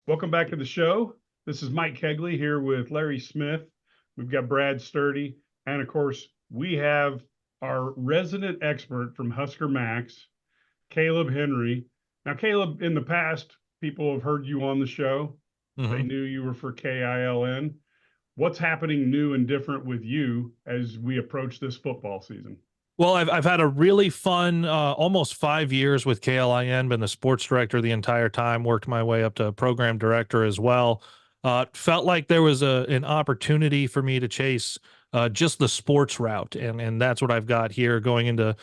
Welcome back to the show. This is Mike Kegley here with Larry Smith. We've got Brad Sturdy, and of course, we have our resident expert from HuskerMax, Kaleb Henry. Now, Kaleb, in the past, people have heard you on the show. They hmm knew you were for KILN. What's happening new and different with you as we approach this football season? Well, I've had a really fun almost 5 years with KLIN, been the sports director the entire time, worked my way up to program director as well. Felt like there was an opportunity for me to chase just the sports route, and that's what I've got here going into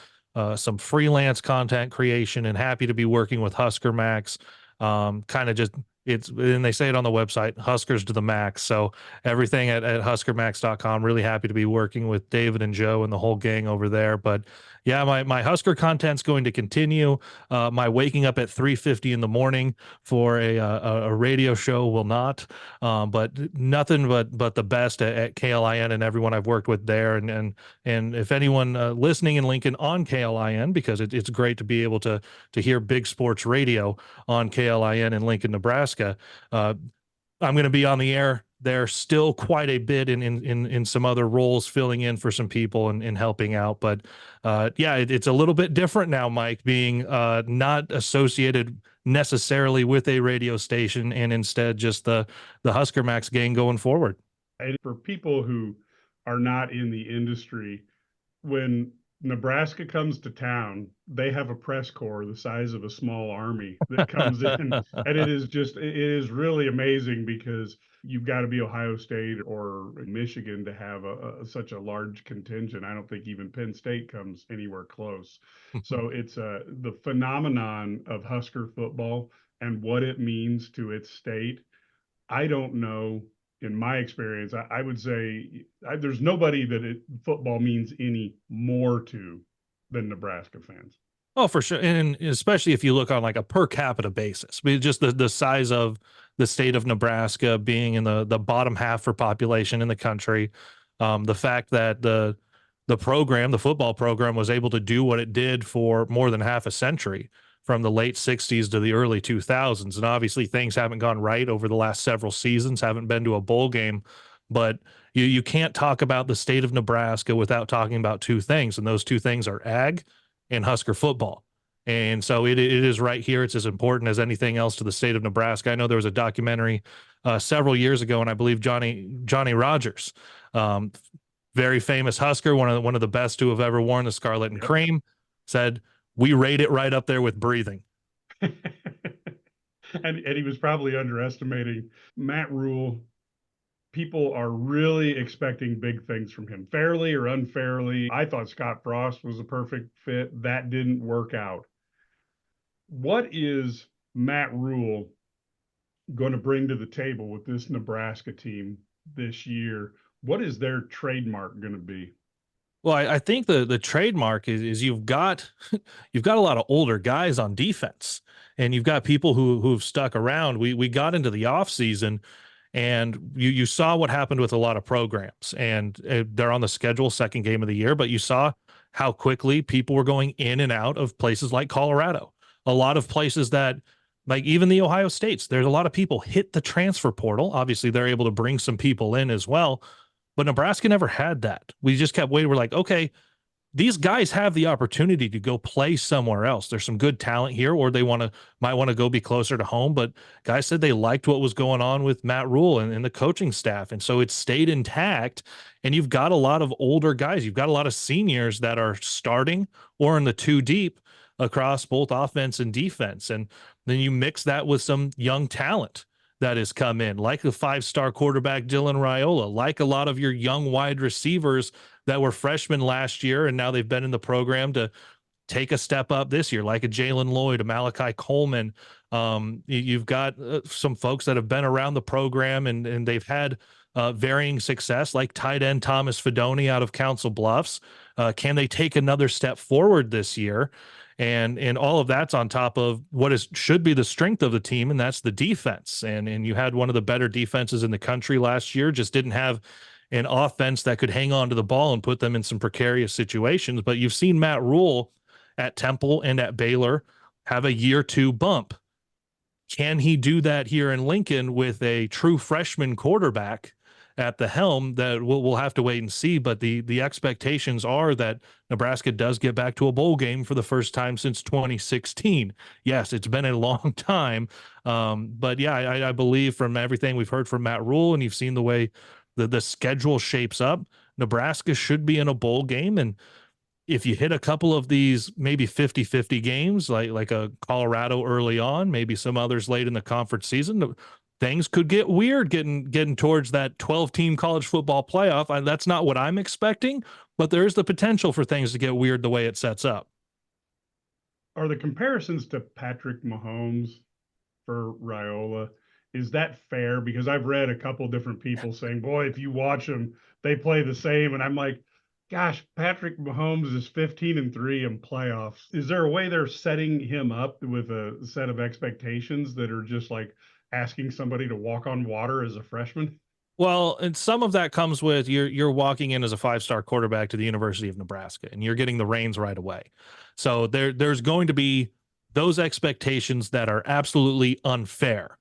some freelance content creation, and happy to be working with HuskerMax. Kind of just it's and they say it on the website, Huskers to the max. So everything at huskermax.com. Really happy to be working with David and Joe and the whole gang over there. But yeah, my Husker content's going to continue. My waking up at 3:50 in the morning for a radio show will not. But nothing but the best at KLIN and everyone I've worked with there. And if anyone listening in Lincoln on KLIN, because it's great to be able to hear big sports radio on KLIN in Lincoln, Nebraska. I'm going to be on the air there still quite a bit in some other roles, filling in for some people and helping out. But yeah, it's a little bit different now, Mike, being not associated necessarily with a radio station, and instead just the Husker Max gang going forward. And for people who are not in the industry, when Nebraska comes to town, they have a press corps the size of a small army that comes in. And it is really amazing because you've got to be Ohio State or Michigan to have such a large contingent. I don't think even Penn State comes anywhere close. So it's the phenomenon of Husker football and what it means to its state. I don't know. In my experience, I would say there's nobody that football means any more to than Nebraska fans. Oh, for sure. And especially if you look on like a per capita basis, just the size of the state of Nebraska being in the bottom half for population in the country. The fact that the football program was able to do what it did for more than half a century, from the late 60s to the early 2000s. And obviously things haven't gone right over the last several seasons, haven't been to a bowl game, but you can't talk about the state of Nebraska without talking about two things. And those two things are ag and Husker football. And so it is right here. It's as important as anything else to the state of Nebraska. I know there was a documentary several years ago, and I believe Johnny Rogers, um, very famous Husker, one of the best to have ever worn the scarlet and Yep. cream, said we rate it right up there with breathing. And he was probably underestimating Matt Rhule. People are really expecting big things from him, fairly or unfairly. I thought Scott Frost was a perfect fit. That didn't work out. What is Matt Rhule going to bring to the table with this Nebraska team this year? What is their trademark going to be? Well, I think the trademark is you've got you've got a lot of older guys on defense, and you've got people who've stuck around. We got into the off season, and you saw what happened with a lot of programs, and they're on the schedule second game of the year, but you saw how quickly people were going in and out of places like Colorado, a lot of places that, like even the Ohio States, there's a lot of people hit the transfer portal. Obviously they're able to bring some people in as well, but Nebraska never had that. We just kept waiting. We're like, okay, these guys have the opportunity to go play somewhere else. There's some good talent here, or they might want to go be closer to home. But guys said they liked what was going on with Matt Rhule and the coaching staff. And so it stayed intact. And you've got a lot of older guys. You've got a lot of seniors that are starting or in the two deep across both offense and defense. And then you mix that with some young talent that has come in, like the five-star quarterback Dylan Raiola, like a lot of your young wide receivers that were freshmen last year, and now they've been in the program to take a step up this year, like a Jalen Lloyd, a Malachi Coleman. You've got some folks that have been around the program and they've had varying success, like tight end Thomas Fedoni out of Council Bluffs. Can they take another step forward this year? And all of that's on top of what should be the strength of the team, and that's the defense. And you had one of the better defenses in the country last year, just didn't have an offense that could hang on to the ball and put them in some precarious situations. But you've seen Matt Rhule at Temple and at Baylor have a year two bump. Can he do that here in Lincoln with a true freshman quarterback at the helm? That we'll have to wait and see. But the expectations are that Nebraska does get back to a bowl game for the first time since 2016. Yes, it's been a long time, but yeah, I believe from everything we've heard from Matt Rhule, and you've seen the way the schedule shapes up, Nebraska should be in a bowl game. And if you hit a couple of these maybe 50-50 games, like a Colorado early on, maybe some others late in the conference season, things could get weird getting towards that 12-team college football playoff. That's not what I'm expecting, but there is the potential for things to get weird the way it sets up. Are the comparisons to Patrick Mahomes for Raiola, is that fair? Because I've read a couple different people saying, boy, if you watch them, they play the same. And I'm like, gosh, Patrick Mahomes is 15-3 in playoffs. Is there a way they're setting him up with a set of expectations that are just like asking somebody to walk on water as a freshman? Well, and some of that comes with you're walking in as a 5-star quarterback to the University of Nebraska, and you're getting the reins right away. So there's going to be those expectations that are absolutely unfair.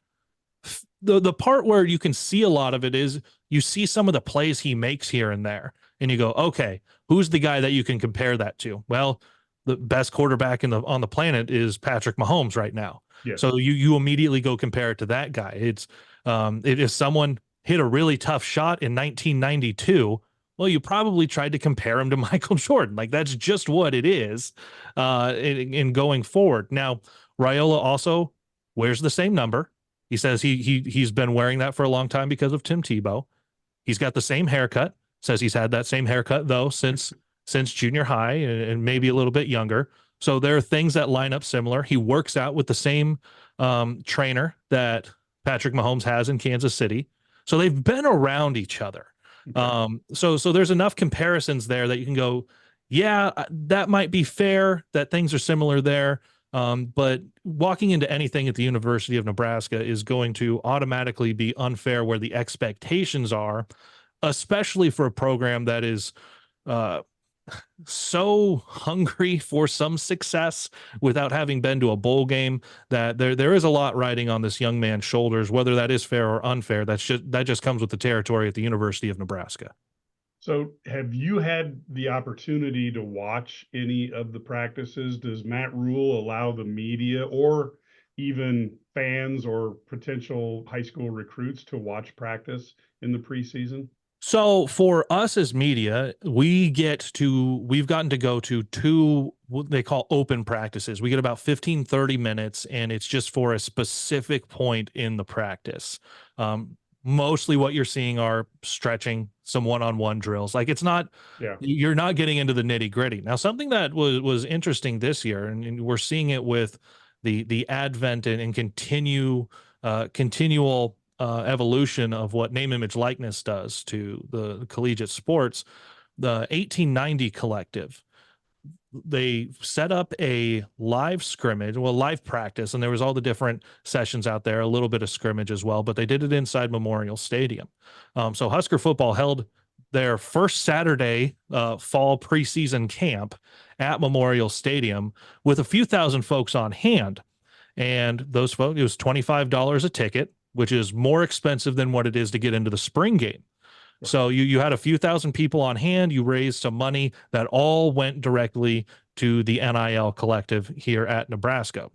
The part where you can see a lot of it is you see some of the plays he makes here and there, and you go, okay, who's the guy that you can compare that to? Well, the best quarterback on the planet is Patrick Mahomes right now. Yes. So you immediately go compare it to that guy. It is someone hit a really tough shot in 1992. Well, you probably tried to compare him to Michael Jordan. Like that's just what it is in going forward. Now, Raiola also wears the same number. He says he's been wearing that for a long time because of Tim Tebow. He's got the same haircut. Says he's had that same haircut though since junior high and maybe a little bit younger. So there are things that line up similar. He works out with the same trainer that Patrick Mahomes has in Kansas City. So they've been around each other. Okay. So there's enough comparisons there that you can go, yeah, that might be fair that things are similar there. But walking into anything at the University of Nebraska is going to automatically be unfair where the expectations are, especially for a program that is uh, so hungry for some success without having been to a bowl game that there is a lot riding on this young man's shoulders, whether that is fair or unfair. That just comes with the territory at the University of Nebraska. So have you had the opportunity to watch any of the practices? Does Matt Rhule allow the media or even fans or potential high school recruits to watch practice in the preseason? So for us as media, we've gotten to go to two what they call open practices. We get about 15-30 minutes, and it's just for a specific point in the practice. Mostly what you're seeing are stretching, some one-on-one drills. Like Yeah. you're not getting into the nitty-gritty. Now, something that was interesting this year, and we're seeing it with the advent and continual evolution of what name, image, likeness does to the collegiate sports. The 1890 Collective, they set up a live practice, and there was all the different sessions out there, a little bit of scrimmage as well, but they did it inside Memorial Stadium. So Husker football held their first Saturday fall preseason camp at Memorial Stadium with a few thousand folks on hand. And those folks, it was $25 a ticket, which is more expensive than what it is to get into the spring game. So you had a few thousand people on hand. You raised some money that all went directly to the NIL collective here at Nebraska.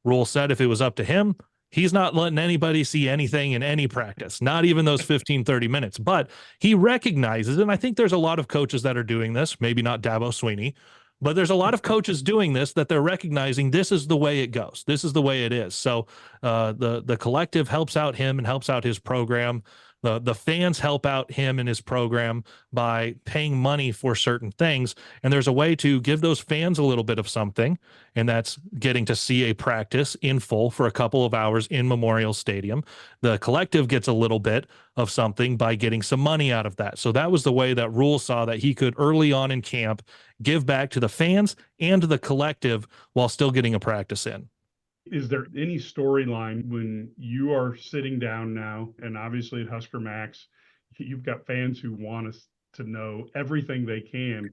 Rhule said if it was up to him, he's not letting anybody see anything in any practice, not even those 15-30 minutes. But he recognizes, and I think there's a lot of coaches that are doing this, maybe not Dabo Sweeney, but there's a lot of coaches doing this that they're recognizing this is the way it goes. This is the way it is. So the collective helps out him and helps out his program. The fans help out him and his program by paying money for certain things. And there's a way to give those fans a little bit of something, and that's getting to see a practice in full for a couple of hours in Memorial Stadium. The collective gets a little bit of something by getting some money out of that. So that was the way that Rhule saw that he could early on in camp give back to the fans and to the collective while still getting a practice in. Is there any storyline when you are sitting down now, and obviously at HuskerMax, you've got fans who want us to know everything they can.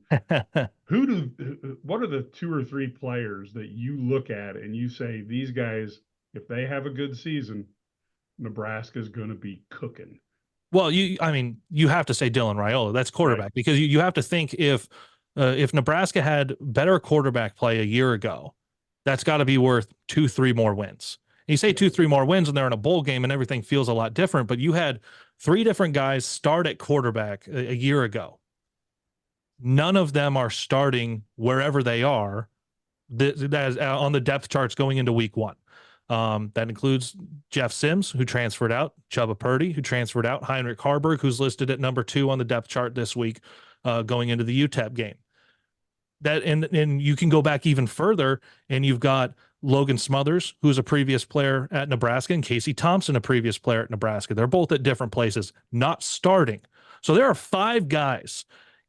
What are the two or three players that you look at and you say, these guys If they have a good season, Nebraska's going to be cooking. Well, you have to say Dylan Raiola. That's quarterback, Right. because you have to think if Nebraska had better quarterback play a year ago, that's got to be worth 2-3 more wins. And you say Yes. 2-3 more wins, and they're in a bowl game, and everything feels a lot different. But you had 3 different guys start at quarterback a year ago. None of them are starting wherever they are. That is on the depth charts going into week 1. That includes Jeff Sims, who transferred out, Chubba Purdy, who transferred out, Heinrich Harburg, who's listed at number 2 on the depth chart this week, going into the UTEP game. That and you can go back even further, and you've got Logan Smothers, who's a previous player at Nebraska, and Casey Thompson, a previous player at Nebraska. They're both at different places, not starting. So there are 5 guys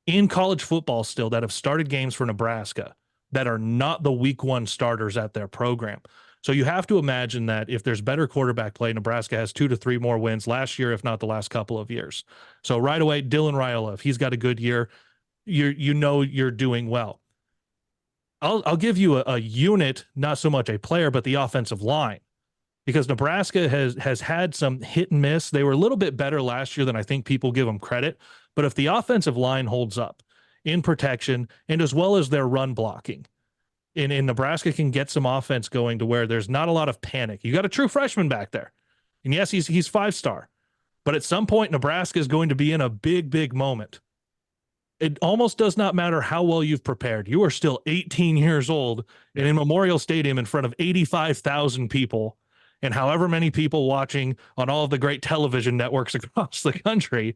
in college football still that have started games for Nebraska that are not the week 1 starters at their program. So you have to imagine that if there's better quarterback play, Nebraska has 2 to 3 more wins last year, if not the last couple of years. So right away, Dylan Raiola, if he's got a good year, you're doing well. I'll give you a unit, not so much a player, but the offensive line, because Nebraska has had some hit and miss. They were a little bit better last year than I think people give them credit. But if the offensive line holds up in protection and as well as their run blocking, in Nebraska can get some offense going to where there's not a lot of panic. You got a true freshman back there. And yes, he's 5-star. But at some point, Nebraska is going to be in a big, big moment. It almost does not matter how well you've prepared. You are still 18 years old and in Memorial Stadium in front of 85,000 people and however many people watching on all of the great television networks across the country.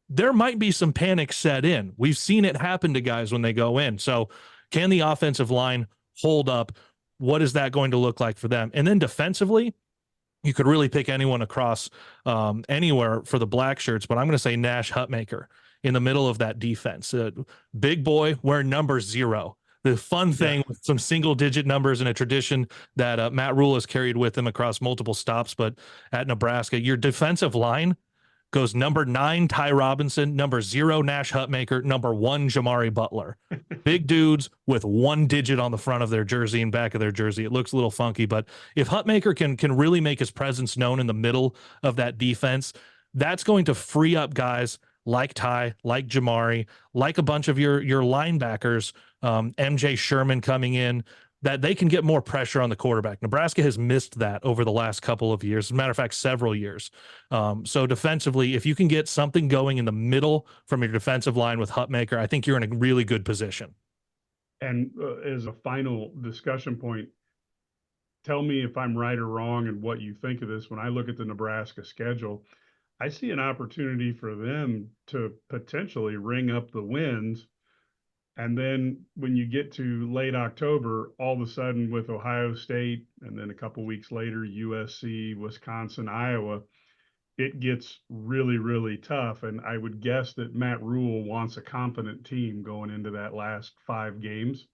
There might be some panic set in. We've seen it happen to guys when they go in. So can the offensive line hold up? What is that going to look like for them? And then defensively, you could really pick anyone across anywhere for the black shirts, but I'm going to say Nash Hutmaker in the middle of that defense. Big boy wearing number 0. The fun thing with some single-digit numbers in a tradition that Matt Rhule has carried with him across multiple stops, but at Nebraska, your defensive line goes number 9, Ty Robinson, number 0, Nash Hutmaker, number 1, Jamari Butler. Big dudes with 1 digit on the front of their jersey and back of their jersey. It looks a little funky, but if Hutmaker can really make his presence known in the middle of that defense, that's going to free up guys like Ty, like Jamari, like a bunch of your linebackers, MJ Sherman coming in, that they can get more pressure on the quarterback. Nebraska has missed that over the last couple of years. As a matter of fact, several years. So defensively, if you can get something going in the middle from your defensive line with Hutmaker, I think you're in a really good position. And as a final discussion point, tell me if I'm right or wrong and what you think of this. When I look at the Nebraska schedule, I see an opportunity for them to potentially ring up the wins. And then when you get to late October, all of a sudden with Ohio State, and then a couple weeks later, USC, Wisconsin, Iowa, it gets really, really tough. And I would guess that Matt Rhule wants a competent team going into that last 5 games.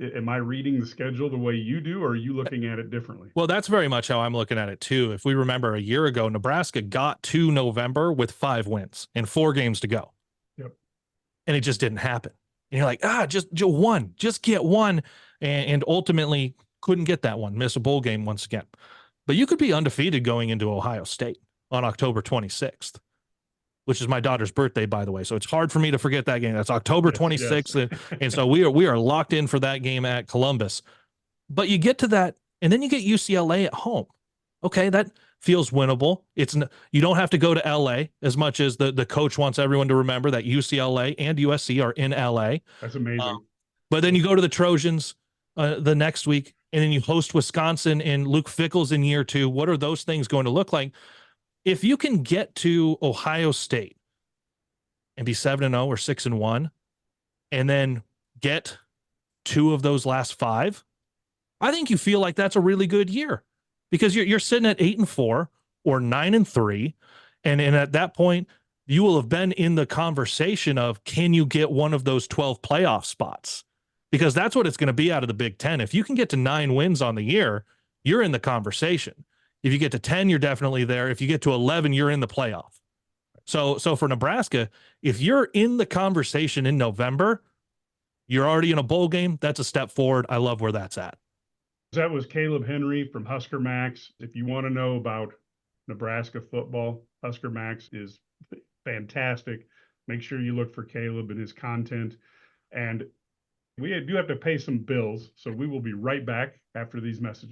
Am I reading the schedule the way you do, or are you looking at it differently? Well, that's very much how I'm looking at it too. If we remember a year ago, Nebraska got to November with 5 wins and 4 games to go. Yep. And it just didn't happen. And you're like, just one, just get one. And ultimately couldn't get that one, miss a bowl game once again. But you could be undefeated going into Ohio State on October 26th, which is my daughter's birthday, by the way. So it's hard for me to forget that game. That's October 26th. Yes. And so we are locked in for that game at Columbus. But you get to that, and then you get UCLA at home. Okay, that feels winnable. You don't have to go to LA as much as the coach wants everyone to remember that UCLA and USC are in LA. That's amazing. But then you go to the Trojans the next week, and then you host Wisconsin and Luke Fickell's in year 2. What are those things going to look like? If you can get to Ohio State and be 7-0 or 6-1, and then get 2 of those last 5, I think you feel like that's a really good year, because you're sitting at 8-4 or 9-3, and at that point you will have been in the conversation of, can you get one of those 12 playoff spots? Because that's what it's going to be out of the Big Ten. If you can get to 9 wins on the year, you're in the conversation. If you get to 10, you're definitely there. If you get to 11, you're in the playoff. So for Nebraska, if you're in the conversation in November, you're already in a bowl game. That's a step forward. I love where that's at. That was Kaleb Henry from HuskerMax. If you want to know about Nebraska football, HuskerMax is fantastic. Make sure you look for Kaleb and his content. And we do have to pay some bills, so we will be right back after these messages.